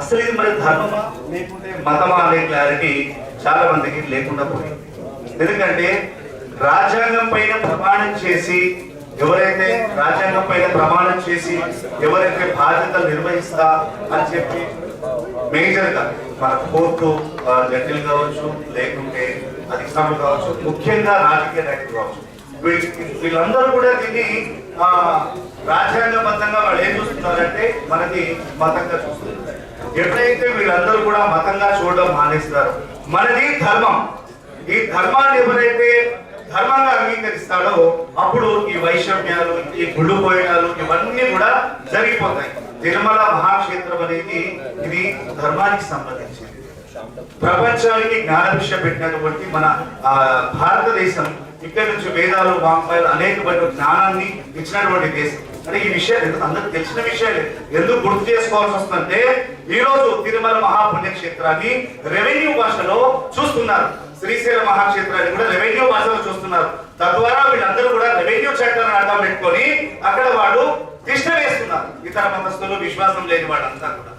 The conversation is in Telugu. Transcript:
అసలు ఇది మరి ధర్మమా లేకుంటే మతమా అనే క్లారిటీ చాలా మందికి లేకుండా పోయింది. ఎందుకంటే రాజ్యాంగం పైన ప్రమాణం చేసి ఎవరైతే బాధ్యతలు నిర్వహిస్తా అని చెప్పి మేజర్ గా మన కోర్టు జడ్జిలు కావచ్చు, లేకుంటే అధికారులు కావచ్చు, ముఖ్యంగా రాజకీయ నాయకులు కావచ్చు, వీళ్ళందరూ కూడా దీన్ని రాజ్యాంగబద్ధంగా వాళ్ళు ఏం చూస్తున్నారంటే మనకి మతంగా చూస్తున్నారు. ఎప్పుడైతే వీళ్ళందరూ కూడా మతంగా చూడడం మానేస్తారు, మనది ధర్మం, ఈ ధర్మాన్ని ఎవరైతే ధర్మంగా అంగీకరిస్తాడో అప్పుడు ఈ వైషమ్యాలు, ఈ గుళ్ళు పోయడాలు ఇవన్నీ కూడా జరిగిపోతాయి. తిరుమల మహాక్షేత్రం అనేది ఇది ధర్మానికి సంబంధించింది. ప్రపంచానికి జ్ఞానభిక్ష పెట్టినటువంటి మన భారతదేశం ఇక్కడి నుంచి వేదాలు, వాంగ్మయాలు అనేకమైన జ్ఞానాన్ని ఇచ్చినటువంటి దేశం. అంటే ఈ విషయాలు అందరికి తెలిసిన విషయాలే. ఎందుకు గుర్తు చేసుకోవాల్సి వస్తుందంటే ఈ రోజు తిరుమల మహాపుణ్యక్షేత్రాన్ని రెవెన్యూ భాషలో చూస్తున్నారు, శ్రీశైల మహాక్షేత్రాన్ని కూడా రెవెన్యూ భాషలో చూస్తున్నారు. తద్వారా వీళ్ళందరూ కూడా రెవెన్యూ చట్టాలను అడ్డం పెట్టుకొని అక్కడ వాళ్ళు తిష్ట వేస్తున్నారు. ఇతర మతస్థులు, విశ్వాసం లేని వాళ్ళంతా కూడా